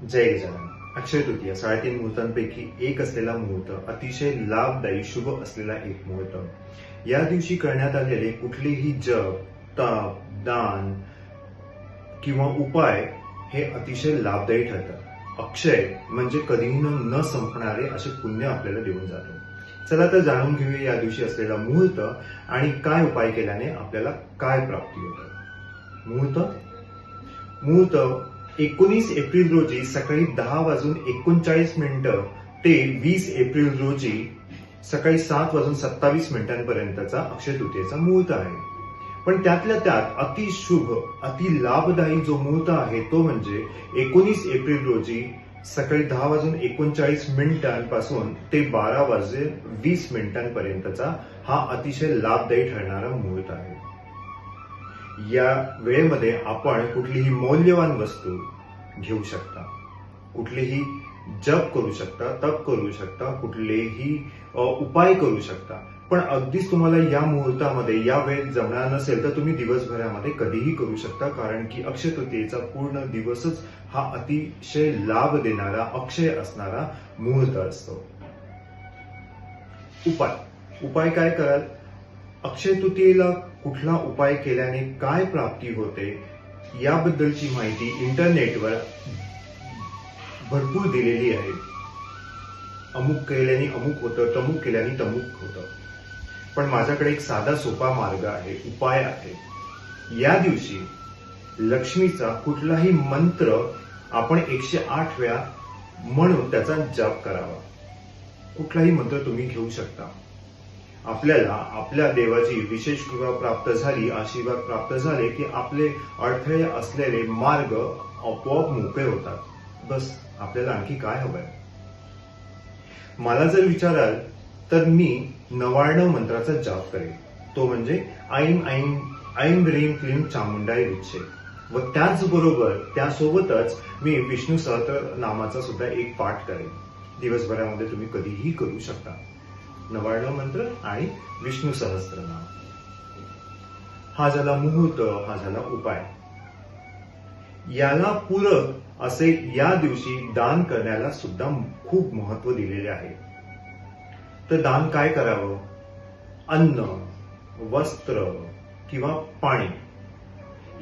जय गजानन. अक्षय तृतीया 3.5 मुहूर्तांपैकी एक असलेला मुहूर्त, अतिशय लाभदायी शुभ असलेला एक मुहूर्त. या दिवशी करण्यात आलेले कुठलेही जप, तप, दान किंवा उपाय हे अतिशय लाभदायी ठरतात. अक्षय म्हणजे कधीही न संपणारे असे पुण्य आपल्याला देऊन जातो. चला तर जाणून घेऊया या दिवशी असलेला मुहूर्त आणि काय उपाय केल्याने आपल्याला काय प्राप्ती होतात. मुहूर्त 19 एप्रिल रोजी सकाळी 10:39 ते 20 एप्रिल रोजी सकाळी 7:27 पर्यंतचा अक्षय तृतीयेचा मुहूर्त आहे. पण त्यातल्या त्यात अतिशुभ, अति लाभदायी जो मुहूर्त आहे तो म्हणजे 19 एप्रिल रोजी सकाळी 10:39 पासून ते 12:20 पर्यंतचा हा अतिशय लाभदायी ठरणारा मुहूर्त आहे. या वेळेमध्ये आपण कुठलीही मौल्यवान वस्तू घेऊ शकता, कुठलेही जप करू शकता, तप करू शकता, कुठलेही उपाय करू शकता. पण अगदीच तुम्हाला या मुहूर्तामध्ये या वेळेत जमणार नसेल तर तुम्ही दिवसभरामध्ये कधीही करू शकता, कारण की अक्षय तृतीयेचा पूर्ण दिवसच हा अतिशय लाभ देणारा, अक्षय असणारा मुहूर्त असतो. उपाय काय कराल? अक्षय तृतीयेला कुठला उपाय केल्याने काय प्राप्ती होते याबद्दलची माहिती इंटरनेटवर भरपूर दिलेली आहे. अमुक केल्याने अमुक होतं, तमुक केल्याने तमुक होतं. पण माझ्याकडे एक साधा सोपा मार्ग आहे, उपाय आहे. या दिवशी लक्ष्मीचा कुठलाही मंत्र आपण 108 वेळा म्हणून त्याचा जप करावा. कुठलाही मंत्र तुम्ही घेऊ शकता. आपल्याला आपल्या देवाची विशेष कृपा प्राप्त झाली, आशीर्वाद प्राप्त झाले की आपले अडथळे असलेले मार्ग आपोआप मोकळे होतात. बस आपल्याला आणखी काय हवंय? मला जर विचाराल तर मी 99 मंत्राचा जाप करेन. तो म्हणजे ऐं ऐं ऐं ह्रीं क्लीं चामुंडाय विच्चे. व त्याचबरोबर त्यासोबतच मी विष्णू सहस्त्रनामाचा सुद्धा एक पाठ करेन. दिवसभरामध्ये तुम्ही कधीही करू शकता. 99 मंत्र आणि विष्णू सहस्त्रनाम. हा झाला मुहूर्त, हा झाला उपाय. याला पूरक असे या दिवशी दान करण्याला सुद्धा खूप महत्व दिलेले आहे. तर दान काय करावं? अन्न, वस्त्र किंवा पाणी.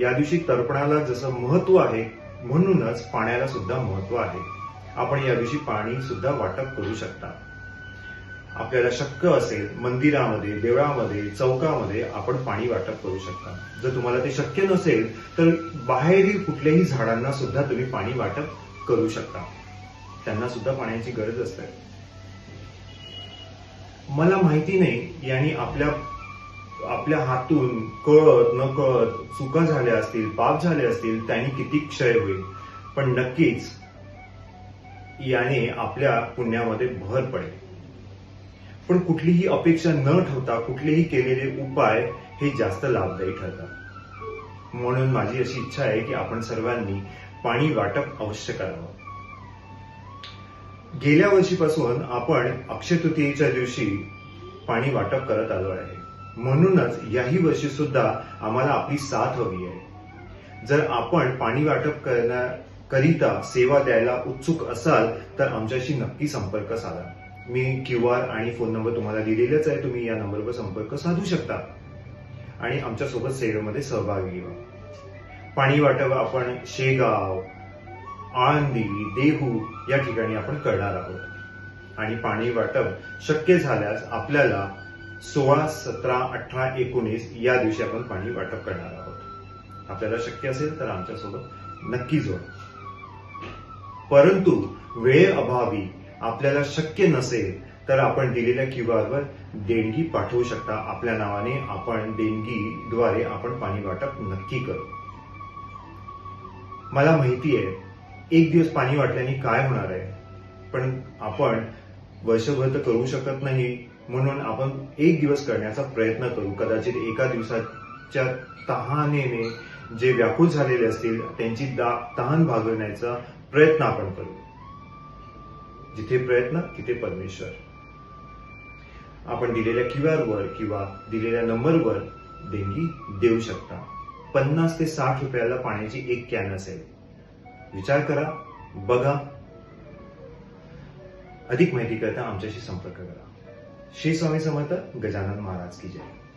या दिवशी तर्पणाला जसं महत्व आहे म्हणूनच पाण्याला सुद्धा महत्व आहे. आपण या दिवशी पाणी सुद्धा वाटप करू शकता. आपल्याला शक्य असेल मंदिरामध्ये, देवळामध्ये, चौकामध्ये आपण पाणी वाटप करू शकता. जर तुम्हाला ते शक्य नसेल तर बाहेरील कुठल्याही झाडांना सुद्धा तुम्ही पाणी वाटप करू शकता. त्यांना सुद्धा पाण्याची गरज असते. मला माहिती नाही यांनी आपल्या हातून कळत नकळत चुका झाल्या असतील, पाप झाले असतील, त्यांनी किती क्षय होईल. पण नक्कीच याने आपल्या पुण्यामध्ये भर पडेल. पण कुठलीही अपेक्षा न ठेवता कुठलेही केलेले उपाय हे जास्त लाभदायी ठरतात. म्हणून माझी अशी इच्छा आहे की आपण सर्वांनी पाणी वाटप अवश्य करावं. गेल्या वर्षीपासून आपण अक्षय तृतीयेच्या दिवशी पाणी वाटप करत आलो आहे. म्हणूनच याही वर्षी सुद्धा आम्हाला आपली साथ हवी आहे. जर आपण पाणी वाटप करण्याकरिता सेवा द्यायला उत्सुक असाल तर आमच्याशी नक्की संपर्क साधा. मी QR आणि फोन नंबर तुम्हाला दिलेलाच आहे. तुम्ही या नंबरवर संपर्क साधू शकता आणि आमच्यासोबत सेवेमध्ये सहभागी व्हा. पाणी वाटप आपण शेगाव, आळंदी, देहू या ठिकाणी आपण करणार आहोत. आणि पाणी वाटप शक्य झाल्यास आपल्याला 16, 17, 18, 19 या दिवशी आपण पाणी वाटप करणार आहोत. आपल्याला शक्य असेल तर आमच्यासोबत नक्की जोडा. परंतु वेळेअभावी आपल्याला शक्य नसेल तर आपण दिलेल्या QR वर देणगी पाठवू शकता. आपल्या नावाने आपण देणगीद्वारे आपण पाणी वाटप नक्की करू. मला माहिती आहे एक दिवस पाणी वाटल्याने काय होणार आहे, पण आपण वर्षभर तर करू शकत नाही. म्हणून आपण एक दिवस करण्याचा प्रयत्न करू. कदाचित एका दिवसाच्या तहानेने जे व्याकुळ झालेले असतील त्यांची तहान भागवण्याचा प्रयत्न आपण करू. जिथे प्रयत्न तिथे परमेश्वर. आपण दिलेल्या QR वर किंवा दिलेल्या नंबरवर देणगी देऊ शकता. 50 ते 60 रुपयाला पाण्याची एक कॅन असेल. विचार करा, बघा. अधिक माहिती करता आमच्याशी संपर्क करा. श्री स्वामी समर्थ. गजानन महाराज की जय.